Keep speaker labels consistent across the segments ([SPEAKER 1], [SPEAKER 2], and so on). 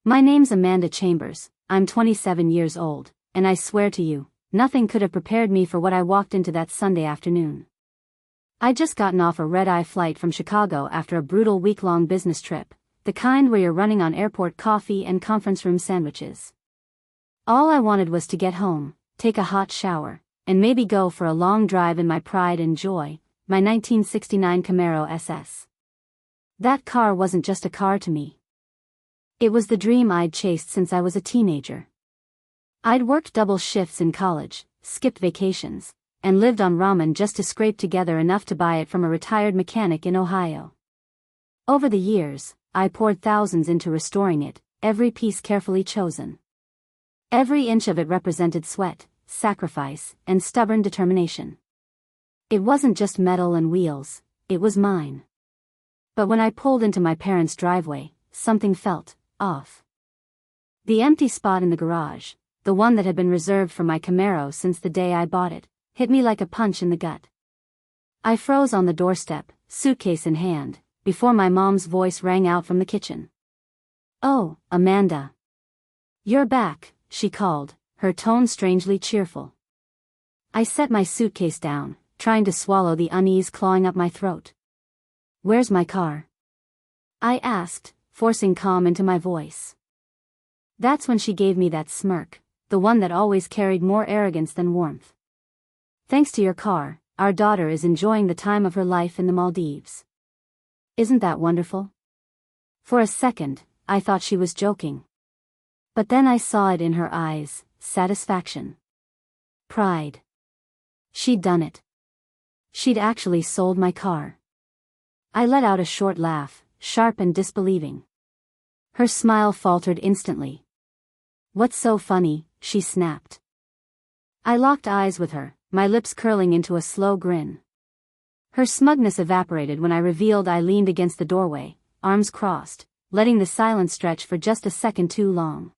[SPEAKER 1] My name's Amanda Chambers, I'm 27 years old, and I swear to you, nothing could have prepared me for what I walked into that Sunday afternoon. I'd just gotten off a red-eye flight from Chicago after a brutal week-long business trip, the kind where you're running on airport coffee and conference room sandwiches. All I wanted was to get home, take a hot shower, and maybe go for a long drive in my pride and joy, my 1969 Camaro SS. That car wasn't just a car to me. It was the dream I'd chased since I was a teenager. I'd worked double shifts in college, skipped vacations, and lived on ramen just to scrape together enough to buy it from a retired mechanic in Ohio. Over the years, I poured thousands into restoring it, every piece carefully chosen. Every inch of it represented sweat, sacrifice, and stubborn determination. It wasn't just metal and wheels, it was mine. But when I pulled into my parents' driveway, something felt off. The empty spot in the garage, the one that had been reserved for my Camaro since the day I bought it, hit me like a punch in the gut. I froze on the doorstep, suitcase in hand, before my mom's voice rang out from the kitchen. "Oh, Amanda. You're back," she called, her tone strangely cheerful. I set my suitcase down, trying to swallow the unease clawing up my throat. "Where's my car?" I asked, forcing calm into my voice. That's when she gave me that smirk, the one that always carried more arrogance than warmth. "Thanks to your car, our daughter is enjoying the time of her life in the Maldives. Isn't that wonderful?" For a second, I thought she was joking. But then I saw it in her eyes, satisfaction. Pride. She'd done it. She'd actually sold my car. I let out a short laugh, sharp and disbelieving. Her smile faltered instantly. "What's so funny?" she snapped. I locked eyes with her, my lips curling into a slow grin. Her smugness evaporated when I revealed I leaned against the doorway, arms crossed, letting the silence stretch for just a second too long.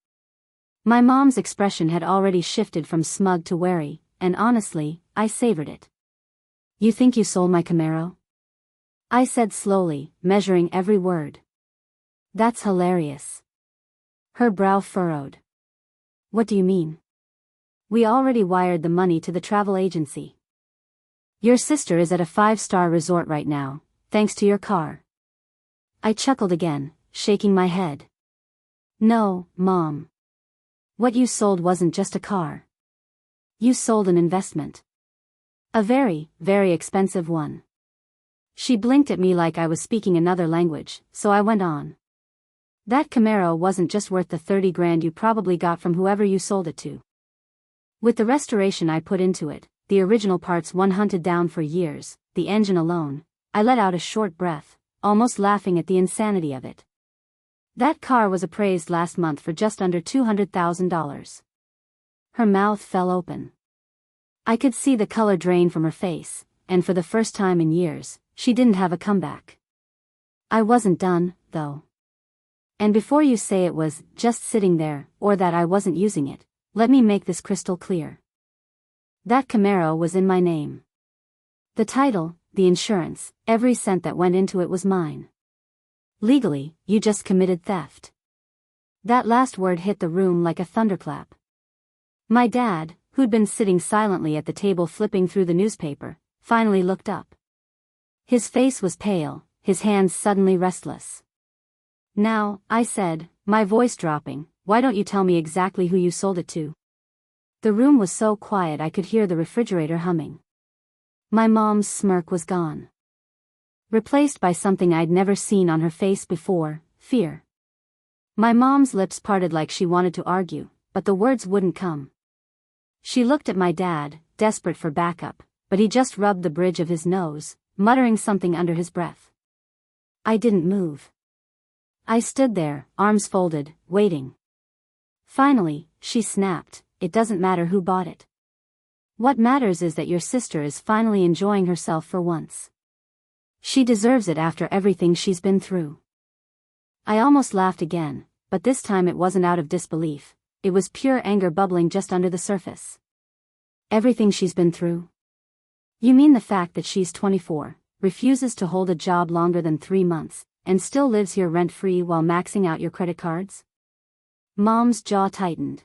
[SPEAKER 1] My mom's expression had already shifted from smug to wary, and honestly, I savored it. "You think you sold my Camaro?" I said slowly, measuring every word. "That's hilarious." Her brow furrowed. "What do you mean?" "We already wired the money to the travel agency. Your sister is at a 5-star resort right now, thanks to your car." I chuckled again, shaking my head. "No, Mom. What you sold wasn't just a car. You sold an investment. A very, very expensive one." She blinked at me like I was speaking another language, so I went on. "That Camaro wasn't just worth the 30 grand you probably got from whoever you sold it to. With the restoration I put into it, the original parts one hunted down for years, the engine alone," I let out a short breath, almost laughing at the insanity of it. "That car was appraised last month for just under $200,000. Her mouth fell open. I could see the color drain from her face, and for the first time in years, she didn't have a comeback. I wasn't done, though. "And before you say it was just sitting there, or that I wasn't using it, let me make this crystal clear. That Camaro was in my name. The title, the insurance, every cent that went into it was mine. Legally, you just committed theft." That last word hit the room like a thunderclap. My dad, who'd been sitting silently at the table flipping through the newspaper, finally looked up. His face was pale, his hands suddenly restless. "Now," I said, my voice dropping, "why don't you tell me exactly who you sold it to?" The room was so quiet I could hear the refrigerator humming. My mom's smirk was gone, replaced by something I'd never seen on her face before, fear. My mom's lips parted like she wanted to argue, but the words wouldn't come. She looked at my dad, desperate for backup, but he just rubbed the bridge of his nose, muttering something under his breath. I didn't move. I stood there, arms folded, waiting. Finally, she snapped, "It doesn't matter who bought it. What matters is that your sister is finally enjoying herself for once. She deserves it after everything she's been through." I almost laughed again, but this time it wasn't out of disbelief, it was pure anger bubbling just under the surface. "Everything she's been through? You mean the fact that she's 24, refuses to hold a job longer than 3 months, and still lives here rent-free while maxing out your credit cards?" Mom's jaw tightened.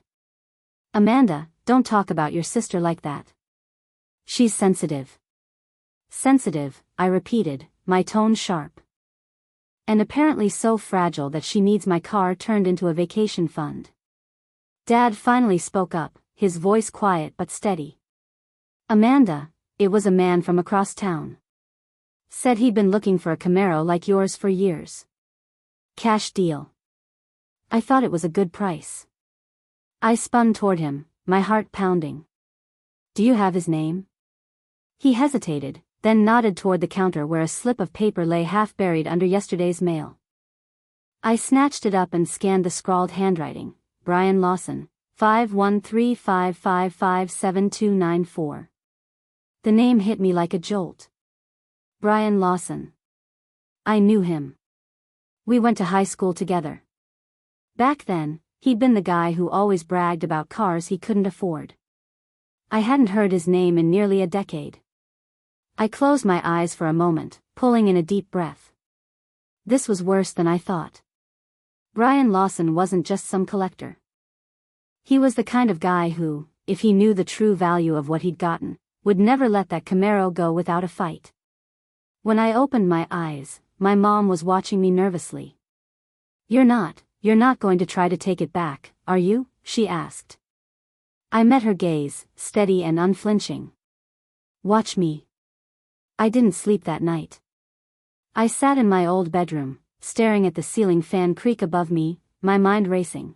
[SPEAKER 1] Amanda, don't talk about your sister like that. She's sensitive. Sensitive, I repeated, my tone sharp. And apparently so fragile that she needs my car turned into a vacation fund. Dad finally spoke up, his voice quiet but steady. Amanda, it was a man from across town. Said he'd been looking for a Camaro like yours for years. Cash deal. I thought it was a good price. I spun toward him, my heart pounding. Do you have his name? He hesitated, then nodded toward the counter where a slip of paper lay half buried under yesterday's mail. I snatched it up and scanned the scrawled handwriting. Brian Lawson, 51355557294. The name hit me like a jolt. Brian Lawson. I knew him. We went to high school together. Back then, he'd been the guy who always bragged about cars he couldn't afford. I hadn't heard his name in nearly a decade. I closed my eyes for a moment, pulling in a deep breath. This was worse than I thought. Brian Lawson wasn't just some collector. He was the kind of guy who, if he knew the true value of what he'd gotten, would never let that Camaro go without a fight. When I opened my eyes, my mom was watching me nervously. You're not going to try to take it back, are you? She asked. I met her gaze, steady and unflinching. Watch me. I didn't sleep that night. I sat in my old bedroom, staring at the ceiling fan creak above me, my mind racing.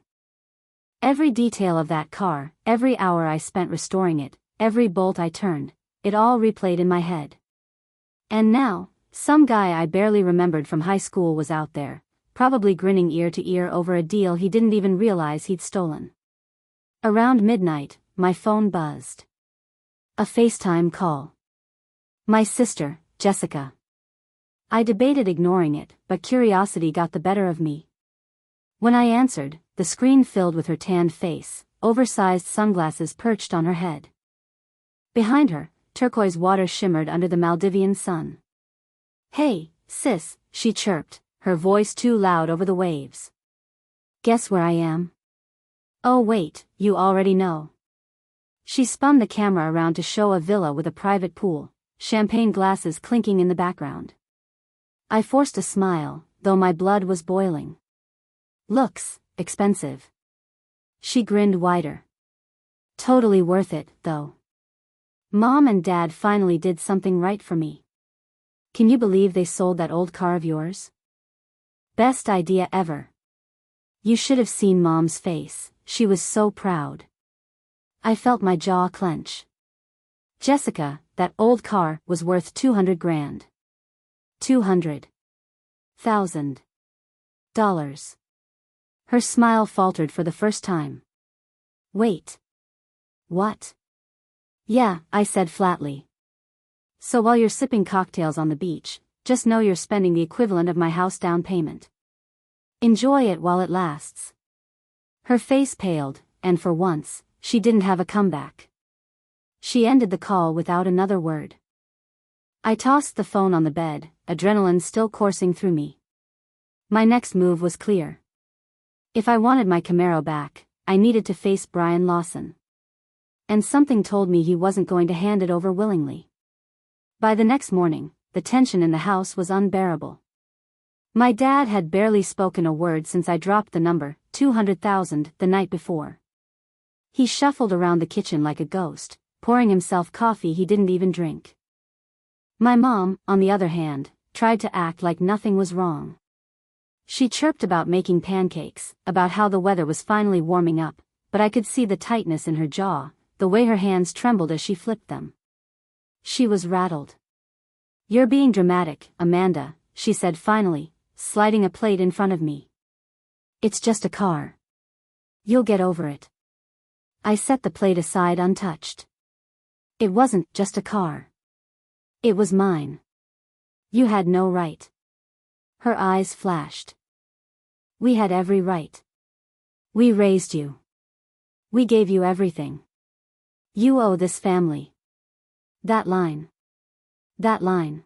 [SPEAKER 1] Every detail of that car, every hour I spent restoring it, every bolt I turned, it all replayed in my head. And now, some guy I barely remembered from high school was out there, probably grinning ear to ear over a deal he didn't even realize he'd stolen. Around midnight, my phone buzzed. A FaceTime call. My sister, Jessica. I debated ignoring it, but curiosity got the better of me. When I answered, the screen filled with her tanned face, oversized sunglasses perched on her head. Behind her, turquoise water shimmered under the Maldivian sun. Hey, sis, she chirped, her voice too loud over the waves. Guess where I am? Oh wait, you already know. She spun the camera around to show a villa with a private pool, champagne glasses clinking in the background. I forced a smile, though my blood was boiling. Looks expensive. She grinned wider. Totally worth it, though. Mom and Dad finally did something right for me. Can you believe they sold that old car of yours? Best idea ever. You should have seen Mom's face, she was so proud. I felt my jaw clench. Jessica, that old car was worth $200,000. $200,000. Her smile faltered for the first time. Wait. What? Yeah, I said flatly. So while you're sipping cocktails on the beach, just know you're spending the equivalent of my house down payment. Enjoy it while it lasts. Her face paled, and for once, she didn't have a comeback. She ended the call without another word. I tossed the phone on the bed, adrenaline still coursing through me. My next move was clear. If I wanted my Camaro back, I needed to face Brian Lawson. And something told me he wasn't going to hand it over willingly. By the next morning, the tension in the house was unbearable. My dad had barely spoken a word since I dropped the number, 200,000, the night before. He shuffled around the kitchen like a ghost, pouring himself coffee he didn't even drink. My mom, on the other hand, tried to act like nothing was wrong. She chirped about making pancakes, about how the weather was finally warming up, but I could see the tightness in her jaw, the way her hands trembled as she flipped them. She was rattled. You're being dramatic, Amanda, she said finally, sliding a plate in front of me. It's just a car. You'll get over it. I set the plate aside untouched. It wasn't just a car. It was mine. You had no right. Her eyes flashed. We had every right. We raised you. We gave you everything. You owe this family. That line. That line.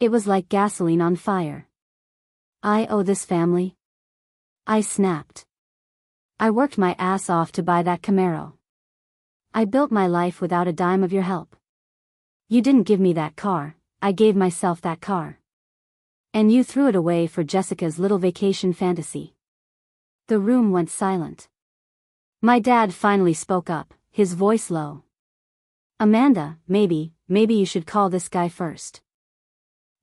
[SPEAKER 1] It was like gasoline on fire. I owe this family? I snapped. I worked my ass off to buy that Camaro. I built my life without a dime of your help. You didn't give me that car, I gave myself that car. And you threw it away for Jessica's little vacation fantasy. The room went silent. My dad finally spoke up, his voice low. Amanda, maybe you should call this guy first.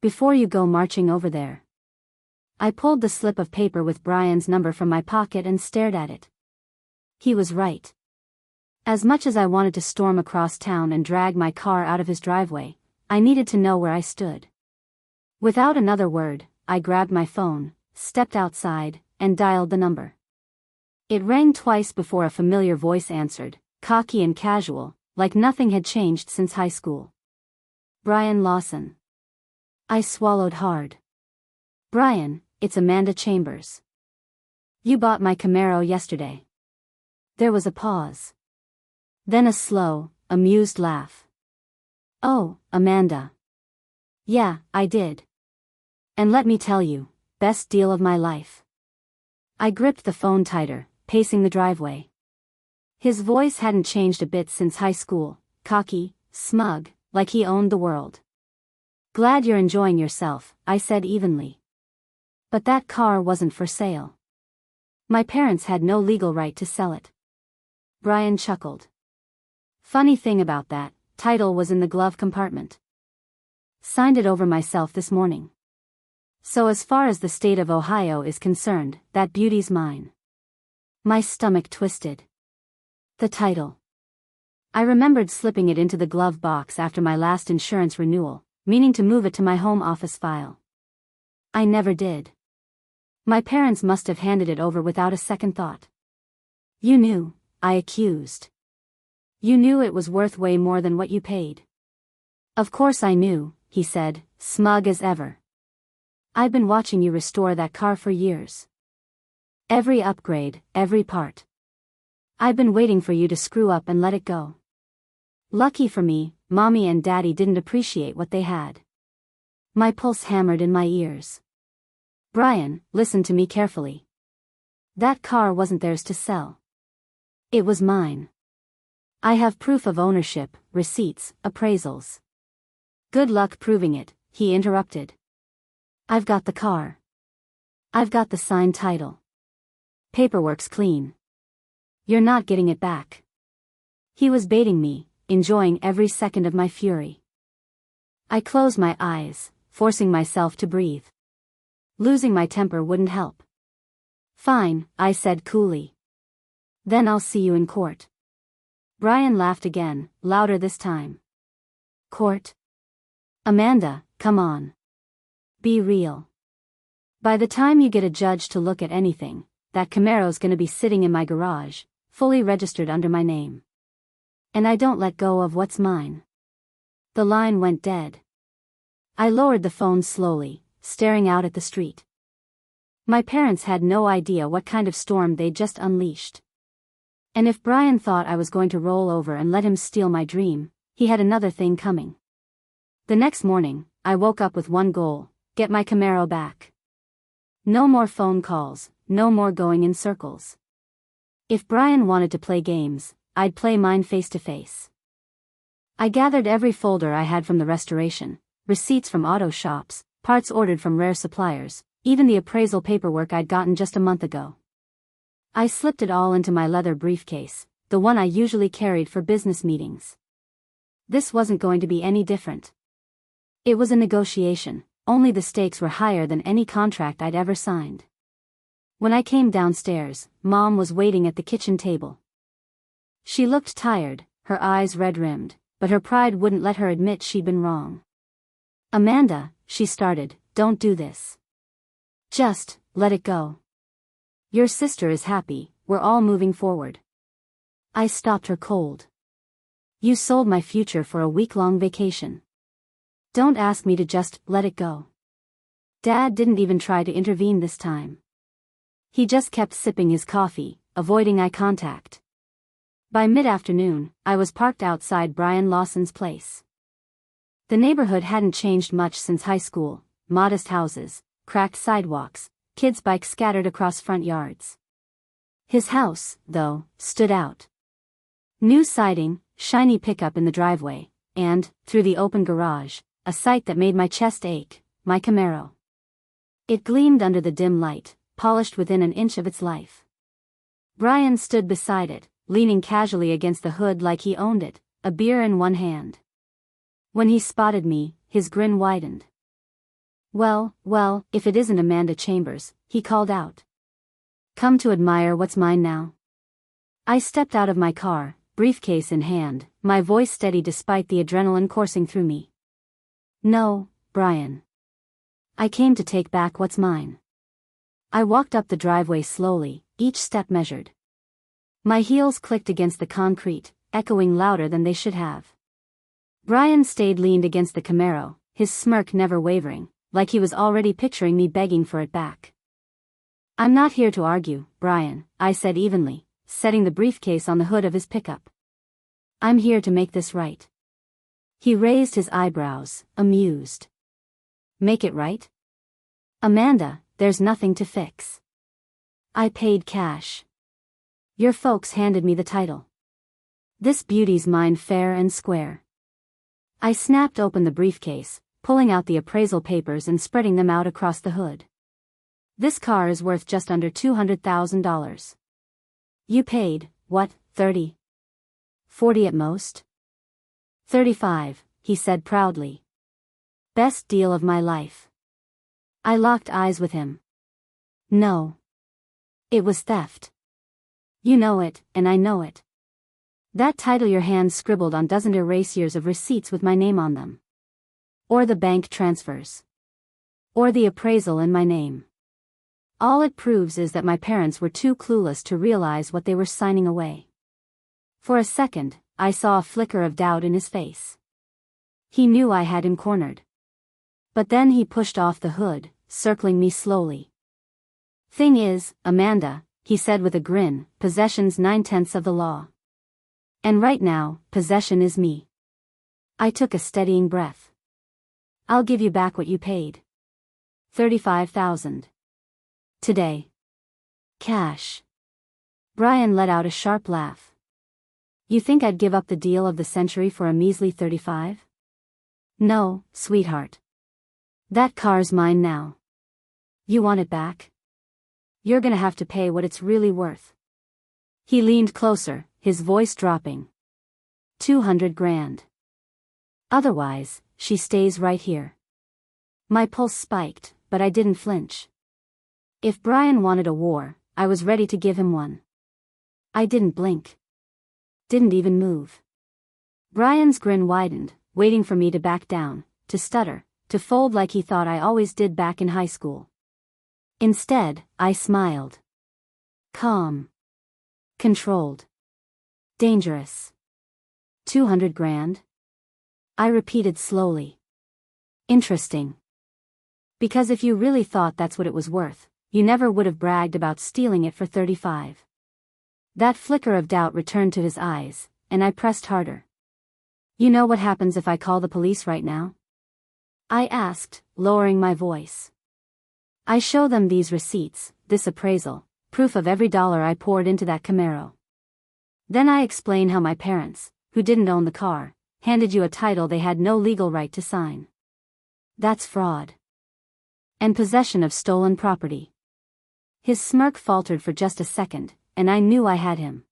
[SPEAKER 1] Before you go marching over there. I pulled the slip of paper with Brian's number from my pocket and stared at it. He was right. As much as I wanted to storm across town and drag my car out of his driveway, I needed to know where I stood. Without another word, I grabbed my phone, stepped outside, and dialed the number. It rang twice before a familiar voice answered, cocky and casual, like nothing had changed since high school. Brian Lawson. I swallowed hard. Brian, it's Amanda Chambers. You bought my Camaro yesterday. There was a pause. Then a slow, amused laugh. Oh, Amanda. Yeah, I did. And let me tell you, best deal of my life. I gripped the phone tighter, pacing the driveway. His voice hadn't changed a bit since high school, cocky, smug, like he owned the world. Glad you're enjoying yourself, I said evenly. But that car wasn't for sale. My parents had no legal right to sell it. Brian chuckled. Funny thing about that, title was in the glove compartment. Signed it over myself this morning. So as far as the state of Ohio is concerned, that beauty's mine. My stomach twisted. The title. I remembered slipping it into the glove box after my last insurance renewal, meaning to move it to my home office file. I never did. My parents must have handed it over without a second thought. You knew, I accused. You knew it was worth way more than what you paid. Of course I knew, he said, smug as ever. I've been watching you restore that car for years. Every upgrade, every part. I've been waiting for you to screw up and let it go. Lucky for me, Mommy and Daddy didn't appreciate what they had. My pulse hammered in my ears. Brian, listen to me carefully. That car wasn't theirs to sell. It was mine. I have proof of ownership, receipts, appraisals. Good luck proving it, he interrupted. I've got the car. I've got the signed title. Paperwork's clean. You're not getting it back. He was baiting me, enjoying every second of my fury. I closed my eyes, forcing myself to breathe. Losing my temper wouldn't help. Fine, I said coolly. Then I'll see you in court. Brian laughed again, louder this time. Court? Amanda, come on. Be real. By the time you get a judge to look at anything, that Camaro's gonna be sitting in my garage, fully registered under my name. And I don't let go of what's mine. The line went dead. I lowered the phone slowly, staring out at the street. My parents had no idea what kind of storm they'd just unleashed. And if Brian thought I was going to roll over and let him steal my dream, he had another thing coming. The next morning, I woke up with one goal: get my Camaro back. No more phone calls, no more going in circles. If Brian wanted to play games, I'd play mine face to face. I gathered every folder I had from the restoration, receipts from auto shops, parts ordered from rare suppliers, even the appraisal paperwork I'd gotten just a month ago. I slipped it all into my leather briefcase, the one I usually carried for business meetings. This wasn't going to be any different. It was a negotiation, only the stakes were higher than any contract I'd ever signed. When I came downstairs, Mom was waiting at the kitchen table. She looked tired, her eyes red-rimmed, but her pride wouldn't let her admit she'd been wrong. Amanda, she started, don't do this. Just, let it go. Your sister is happy, we're all moving forward. I stopped her cold. You sold my future for a week-long vacation. Don't ask me to just let it go. Dad didn't even try to intervene this time. He just kept sipping his coffee, avoiding eye contact. By mid-afternoon, I was parked outside Brian Lawson's place. The neighborhood hadn't changed much since high school: modest houses, cracked sidewalks, kids' bikes scattered across front yards. His house, though, stood out. New siding, shiny pickup in the driveway, and, through the open garage, a sight that made my chest ache, my Camaro. It gleamed under the dim light, polished within an inch of its life. Brian stood beside it, leaning casually against the hood like he owned it, a beer in one hand. When he spotted me, his grin widened. Well, if it isn't Amanda Chambers, he called out. Come to admire what's mine now? I stepped out of my car, briefcase in hand, my voice steady despite the adrenaline coursing through me. No, Brian. I came to take back what's mine. I walked up the driveway slowly, each step measured. My heels clicked against the concrete, echoing louder than they should have. Brian stayed leaned against the Camaro, his smirk never wavering, like he was already picturing me begging for it back. I'm not here to argue, Brian, I said evenly, setting the briefcase on the hood of his pickup. I'm here to make this right. He raised his eyebrows, amused. Make it right? Amanda, there's nothing to fix. I paid cash. Your folks handed me the title. This beauty's mine fair and square. I snapped open the briefcase, pulling out the appraisal papers and spreading them out across the hood. This car is worth just under $200,000. You paid, what, 30? 40 at most? 35, he said proudly. Best deal of my life. I locked eyes with him. No. It was theft. You know it, and I know it. That title your hand scribbled on doesn't erase years of receipts with my name on them. Or the bank transfers. Or the appraisal in my name. All it proves is that my parents were too clueless to realize what they were signing away. For a second, I saw a flicker of doubt in his face. He knew I had him cornered. But then he pushed off the hood, circling me slowly. Thing is, Amanda, he said with a grin, possession's 9/10 of the law. And right now, possession is me. I took a steadying breath. I'll give you back what you paid. $35,000. Today. Cash. Brian let out a sharp laugh. You think I'd give up the deal of the century for a measly 35? No, sweetheart. That car's mine now. You want it back? You're gonna have to pay what it's really worth. He leaned closer, his voice dropping. 200 grand. Otherwise, she stays right here. My pulse spiked, but I didn't flinch. If Brian wanted a war, I was ready to give him one. I didn't blink. Didn't even move. Brian's grin widened, waiting for me to back down, to stutter, to fold like he thought I always did back in high school. Instead, I smiled. Calm. Controlled. Dangerous. 200 grand? I repeated slowly. Interesting. Because if you really thought that's what it was worth, you never would have bragged about stealing it for 35. That flicker of doubt returned to his eyes, and I pressed harder. You know what happens if I call the police right now? I asked, lowering my voice. I show them these receipts, this appraisal, proof of every dollar I poured into that Camaro. Then I explain how my parents, who didn't own the car, handed you a title they had no legal right to sign. That's fraud. And possession of stolen property. His smirk faltered for just a second, and I knew I had him.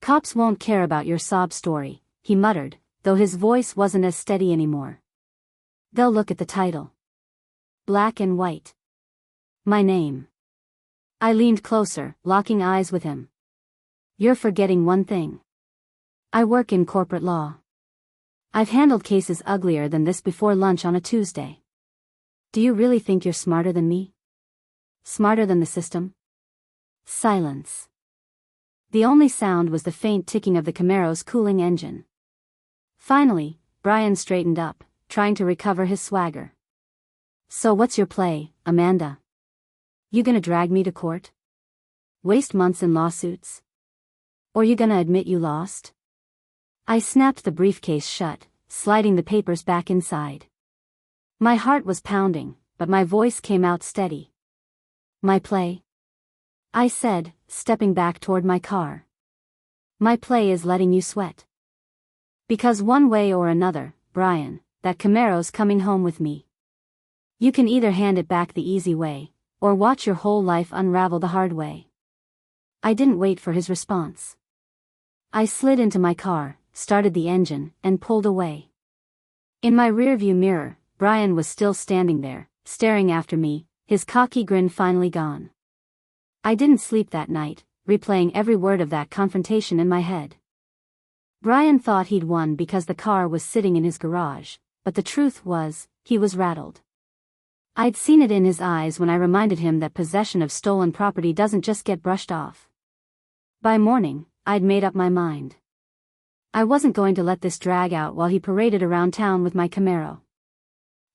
[SPEAKER 1] Cops won't care about your sob story, he muttered, though his voice wasn't as steady anymore. They'll look at the title. Black and white. My name. I leaned closer, locking eyes with him. You're forgetting one thing. I work in corporate law. I've handled cases uglier than this before lunch on a Tuesday. Do you really think you're smarter than me? Smarter than the system? Silence. The only sound was the faint ticking of the Camaro's cooling engine. Finally, Brian straightened up, trying to recover his swagger. So what's your play, Amanda? You gonna drag me to court? Waste months in lawsuits? Or you gonna admit you lost? I snapped the briefcase shut, sliding the papers back inside. My heart was pounding, but my voice came out steady. My play? I said, stepping back toward my car. My play is letting you sweat. Because one way or another, Brian, that Camaro's coming home with me. You can either hand it back the easy way, or watch your whole life unravel the hard way. I didn't wait for his response. I slid into my car, started the engine, and pulled away. In my rearview mirror, Brian was still standing there, staring after me, his cocky grin finally gone. I didn't sleep that night, replaying every word of that confrontation in my head. Brian thought he'd won because the car was sitting in his garage, but the truth was, he was rattled. I'd seen it in his eyes when I reminded him that possession of stolen property doesn't just get brushed off. By morning, I'd made up my mind. I wasn't going to let this drag out while he paraded around town with my Camaro.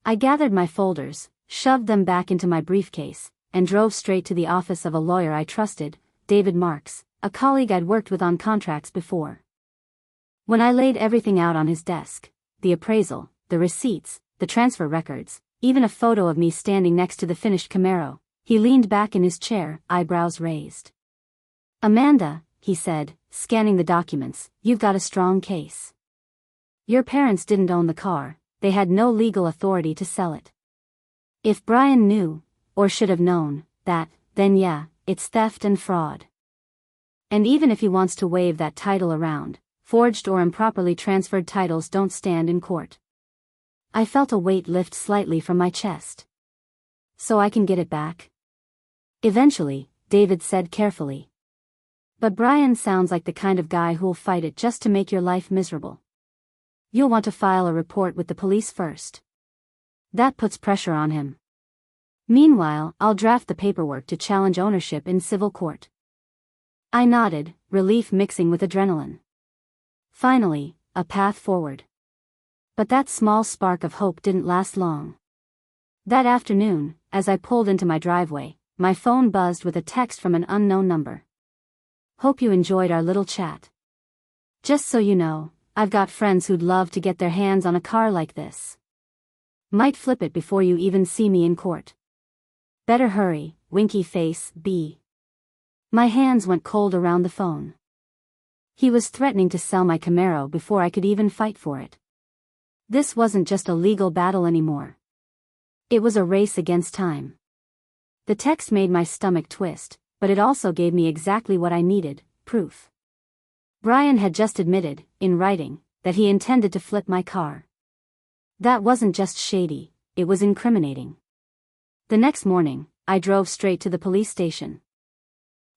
[SPEAKER 1] I gathered my folders, shoved them back into my briefcase, and drove straight to the office of a lawyer I trusted, David Marks, a colleague I'd worked with on contracts before. When I laid everything out on his desk, the appraisal, the receipts, the transfer records, even a photo of me standing next to the finished Camaro, he leaned back in his chair, eyebrows raised. "Amanda," he said, scanning the documents, "you've got a strong case. Your parents didn't own the car, they had no legal authority to sell it. If Brian knew, or should have known, that, then yeah, it's theft and fraud. And even if he wants to wave that title around, forged or improperly transferred titles don't stand in court." I felt a weight lift slightly from my chest. "So I can get it back?" "Eventually," David said carefully. "But Brian sounds like the kind of guy who'll fight it just to make your life miserable. You'll want to file a report with the police first. That puts pressure on him. Meanwhile, I'll draft the paperwork to challenge ownership in civil court." I nodded, relief mixing with adrenaline. Finally, a path forward. But that small spark of hope didn't last long. That afternoon, as I pulled into my driveway, my phone buzzed with a text from an unknown number. "Hope you enjoyed our little chat. Just so you know, I've got friends who'd love to get their hands on a car like this. Might flip it before you even see me in court. Better hurry, winky face, B." My hands went cold around the phone. He was threatening to sell my Camaro before I could even fight for it. This wasn't just a legal battle anymore. It was a race against time. The text made my stomach twist, but it also gave me exactly what I needed, proof. Brian had just admitted, in writing, that he intended to flip my car. That wasn't just shady, it was incriminating. The next morning, I drove straight to the police station.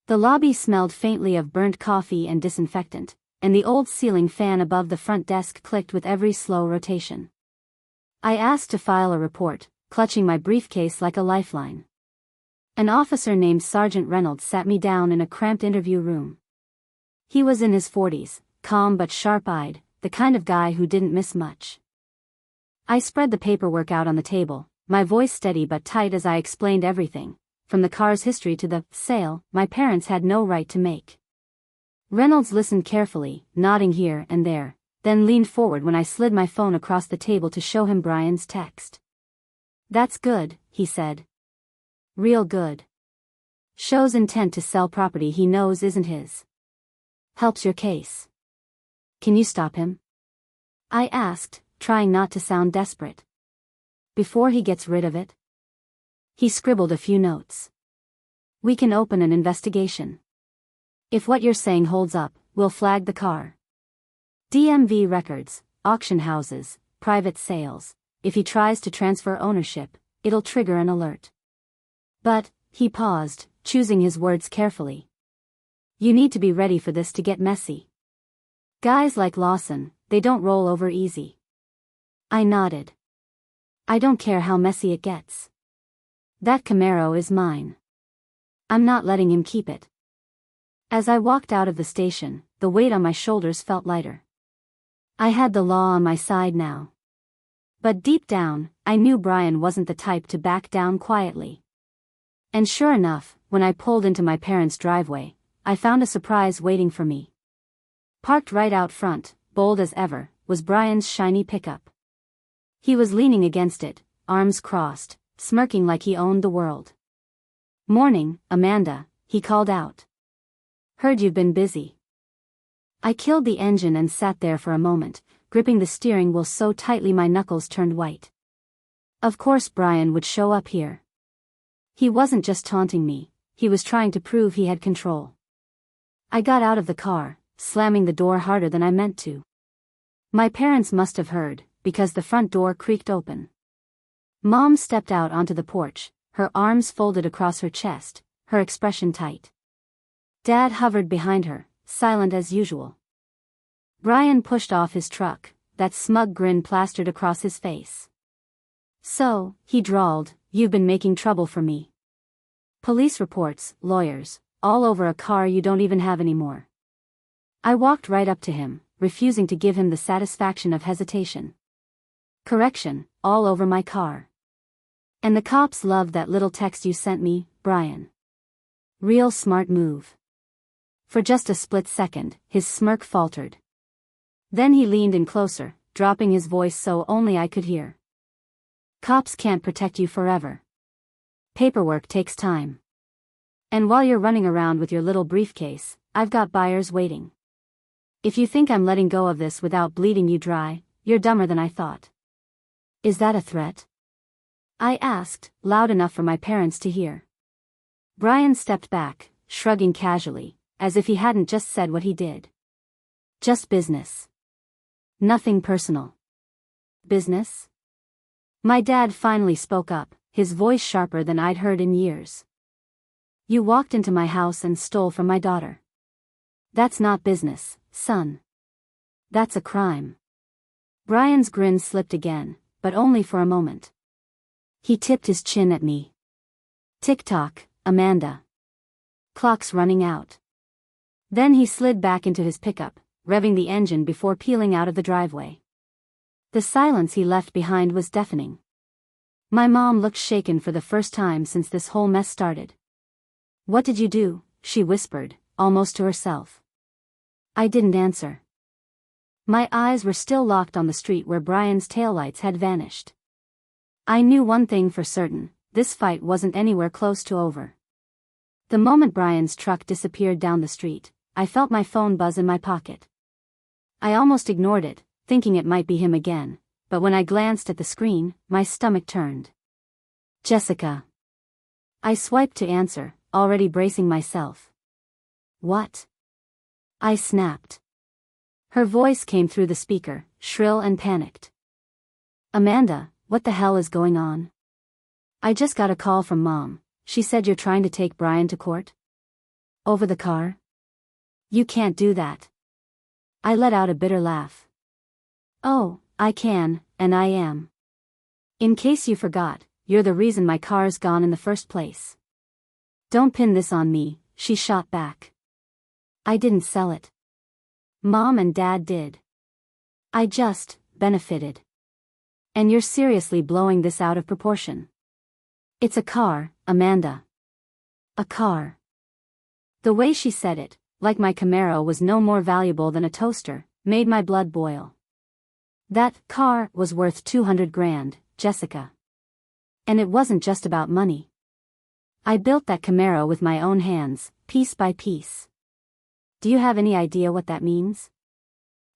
[SPEAKER 1] The lobby smelled faintly of burnt coffee and disinfectant, and the old ceiling fan above the front desk clicked with every slow rotation. I asked to file a report, clutching my briefcase like a lifeline. An officer named Sergeant Reynolds sat me down in a cramped interview room. He was in his 40s, calm but sharp-eyed, the kind of guy who didn't miss much. I spread the paperwork out on the table, my voice steady but tight as I explained everything, from the car's history to the sale my parents had no right to make. Reynolds listened carefully, nodding here and there, then leaned forward when I slid my phone across the table to show him Brian's text. "That's good," he said. "Real good. Shows intent to sell property he knows isn't his. Helps your case. Can you stop him?" I asked, trying not to sound desperate. "Before he gets rid of it?" He scribbled a few notes. "We can open an investigation. If what you're saying holds up, we'll flag the car. DMV records, auction houses, private sales. If he tries to transfer ownership, it'll trigger an alert. But," he paused, choosing his words carefully, "you need to be ready for this to get messy. Guys like Lawson, they don't roll over easy." I nodded. "I don't care how messy it gets. That Camaro is mine. I'm not letting him keep it." As I walked out of the station, the weight on my shoulders felt lighter. I had the law on my side now. But deep down, I knew Brian wasn't the type to back down quietly. And sure enough, when I pulled into my parents' driveway, I found a surprise waiting for me. Parked right out front, bold as ever, was Brian's shiny pickup. He was leaning against it, arms crossed, smirking like he owned the world. "Morning, Amanda," he called out. Heard you've been busy. I killed the engine and sat there for a moment, gripping the steering wheel so tightly my knuckles turned white. Of course Brian would show up here. He wasn't just taunting me, he was trying to prove he had control. I got out of the car, slamming the door harder than I meant to. My parents must have heard, because the front door creaked open. Mom stepped out onto the porch, her arms folded across her chest, her expression tight. Dad hovered behind her, silent as usual. Brian pushed off his truck, that smug grin plastered across his face. So, he drawled, you've been making trouble for me. Police reports, lawyers, all over a car you don't even have anymore. I walked right up to him, refusing to give him the satisfaction of hesitation. Correction, all over my car. And the cops loved that little text you sent me, Brian. Real smart move. For just a split second, his smirk faltered. Then he leaned in closer, dropping his voice so only I could hear. Cops can't protect you forever. Paperwork takes time. And while you're running around with your little briefcase, I've got buyers waiting. If you think I'm letting go of this without bleeding you dry, you're dumber than I thought. Is that a threat? I asked, loud enough for my parents to hear. Brian stepped back, shrugging casually, as if he hadn't just said what he did. Just business. Nothing personal. Business? My dad finally spoke up, his voice sharper than I'd heard in years. You walked into my house and stole from my daughter. That's not business, son. That's a crime. Brian's grin slipped again, but only for a moment. He tipped his chin at me. Tick-tock, Amanda. Clock's running out. Then he slid back into his pickup, revving the engine before peeling out of the driveway. The silence he left behind was deafening. My mom looked shaken for the first time since this whole mess started. What did you do? She whispered, almost to herself. I didn't answer. My eyes were still locked on the street where Brian's taillights had vanished. I knew one thing for certain, this fight wasn't anywhere close to over. The moment Brian's truck disappeared down the street, I felt my phone buzz in my pocket. I almost ignored it, thinking it might be him again, but when I glanced at the screen, my stomach turned. Jessica. I swiped to answer, already bracing myself. What? I snapped. Her voice came through the speaker, shrill and panicked. Amanda, what the hell is going on? I just got a call from Mom. She said you're trying to take Brian to court? Over the car? You can't do that. I let out a bitter laugh. Oh, I can, and I am. In case you forgot, you're the reason my car's gone in the first place. Don't pin this on me, she shot back. I didn't sell it. Mom and Dad did. I just benefited. And you're seriously blowing this out of proportion. It's a car, Amanda. A car. The way she said it, like my Camaro was no more valuable than a toaster, made my blood boil. That car was worth 200 grand, Jessica. And it wasn't just about money. I built that Camaro with my own hands, piece by piece. Do you have any idea what that means?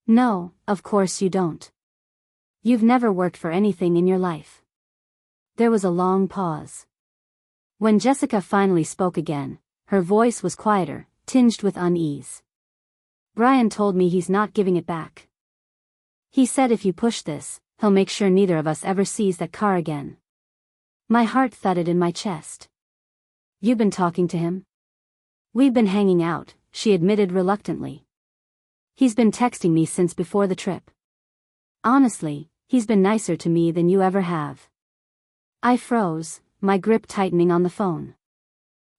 [SPEAKER 1] No, of course you don't. You've never worked for anything in your life. There was a long pause. When Jessica finally spoke again, her voice was quieter, tinged with unease. Brian told me he's not giving it back. He said if you push this, he'll make sure neither of us ever sees that car again. My heart thudded in my chest. You've been talking to him? We've been hanging out, she admitted reluctantly. He's been texting me since before the trip. Honestly, he's been nicer to me than you ever have. I froze, my grip tightening on the phone.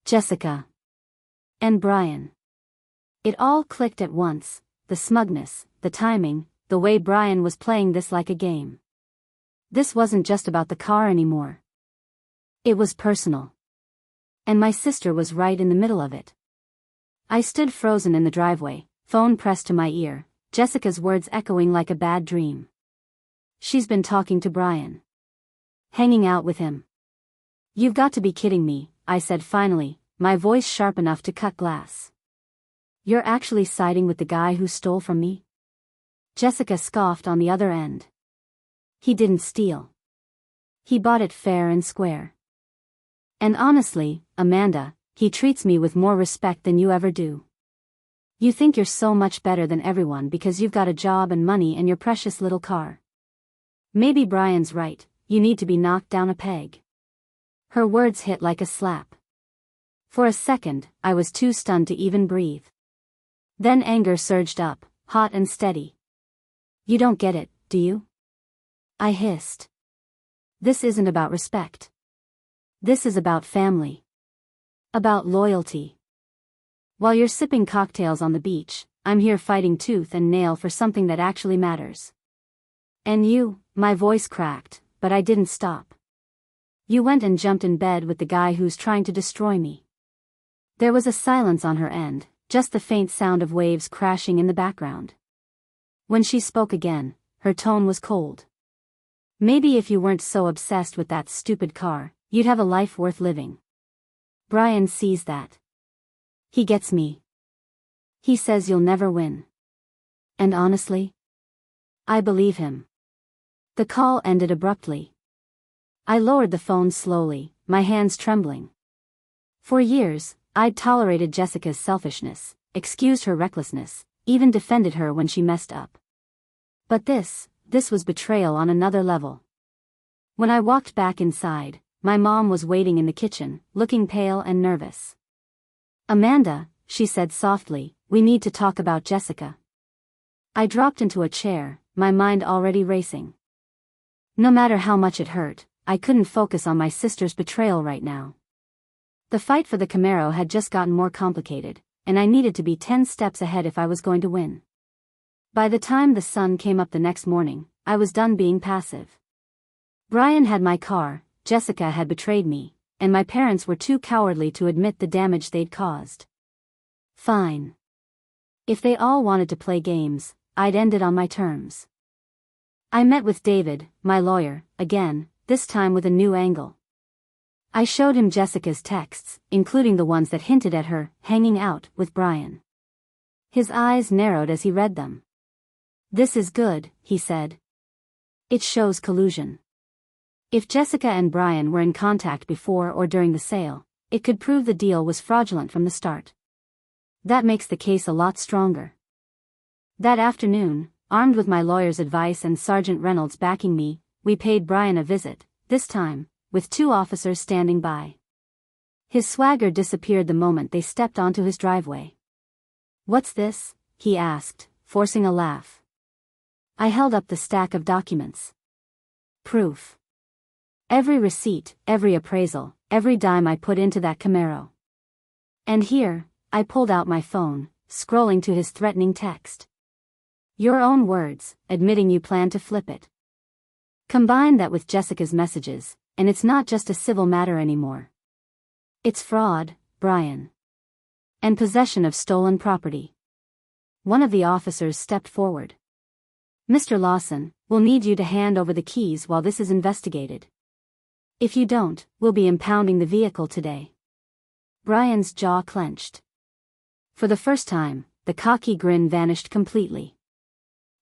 [SPEAKER 1] Jessica. And Brian. It all clicked at once, the smugness, the timing, the way Brian was playing this like a game. This wasn't just about the car anymore. It was personal. And my sister was right in the middle of it. I stood frozen in the driveway, phone pressed to my ear, Jessica's words echoing like a bad dream. She's been talking to Brian. Hanging out with him. You've got to be kidding me, I said finally, my voice sharp enough to cut glass. "You're actually siding with the guy who stole from me?" Jessica scoffed on the other end. "He didn't steal. He bought it fair and square. And honestly, Amanda, he treats me with more respect than you ever do. You think you're so much better than everyone because you've got a job and money and your precious little car. Maybe Brian's right, you need to be knocked down a peg." Her words hit like a slap. For a second, I was too stunned to even breathe. Then anger surged up, hot and steady. "You don't get it, do you?" I hissed. "This isn't about respect. This is about family. About loyalty. While you're sipping cocktails on the beach, I'm here fighting tooth and nail for something that actually matters. And you," my voice cracked, but I didn't stop. "You went and jumped in bed with the guy who's trying to destroy me." There was a silence on her end, just the faint sound of waves crashing in the background. When she spoke again, her tone was cold. "Maybe if you weren't so obsessed with that stupid car, you'd have a life worth living. Brian sees that. He gets me. He says you'll never win. And honestly, I believe him." The call ended abruptly. I lowered the phone slowly, my hands trembling. For years, I'd tolerated Jessica's selfishness, excused her recklessness, even defended her when she messed up. But this was betrayal on another level. When I walked back inside, my mom was waiting in the kitchen, looking pale and nervous. "Amanda," she said softly, "we need to talk about Jessica." I dropped into a chair, my mind already racing. No matter how much it hurt, I couldn't focus on my sister's betrayal right now. The fight for the Camaro had just gotten more complicated, and I needed to be 10 steps ahead if I was going to win. By the time the sun came up the next morning, I was done being passive. Brian had my car, Jessica had betrayed me, and my parents were too cowardly to admit the damage they'd caused. Fine. If they all wanted to play games, I'd end it on my terms. I met with David, my lawyer, again, this time with a new angle. I showed him Jessica's texts, including the ones that hinted at her hanging out with Brian. His eyes narrowed as he read them. "This is good," he said. "It shows collusion. If Jessica and Brian were in contact before or during the sale, it could prove the deal was fraudulent from the start. That makes the case a lot stronger." That afternoon, armed with my lawyer's advice and Sergeant Reynolds backing me, we paid Brian a visit, this time, with 2 officers standing by. His swagger disappeared the moment they stepped onto his driveway. "What's this?" he asked, forcing a laugh. I held up the stack of documents. "Proof. Every receipt, every appraisal, every dime I put into that Camaro. And here," I pulled out my phone, scrolling to his threatening text. "Your own words, admitting you plan to flip it. Combine that with Jessica's messages, and it's not just a civil matter anymore. It's fraud, Brian. And possession of stolen property." One of the officers stepped forward. "Mr. Lawson, we'll need you to hand over the keys while this is investigated. If you don't, we'll be impounding the vehicle today." Brian's jaw clenched. For the first time, the cocky grin vanished completely.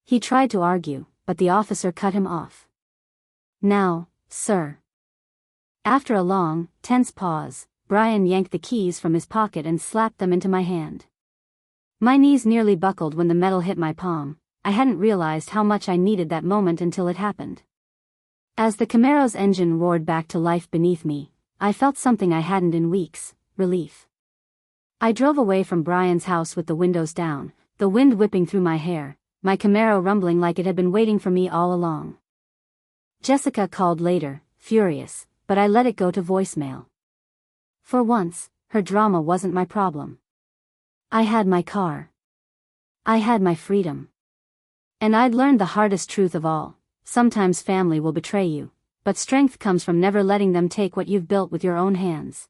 [SPEAKER 1] He tried to argue, but the officer cut him off. "Now, sir." After a long, tense pause, Brian yanked the keys from his pocket and slapped them into my hand. My knees nearly buckled when the metal hit my palm. I hadn't realized how much I needed that moment until it happened. As the Camaro's engine roared back to life beneath me, I felt something I hadn't in weeks: relief. I drove away from Brian's house with the windows down, the wind whipping through my hair, my Camaro rumbling like it had been waiting for me all along. Jessica called later, furious, but I let it go to voicemail. For once, her drama wasn't my problem. I had my car. I had my freedom. And I'd learned the hardest truth of all: sometimes family will betray you, but strength comes from never letting them take what you've built with your own hands.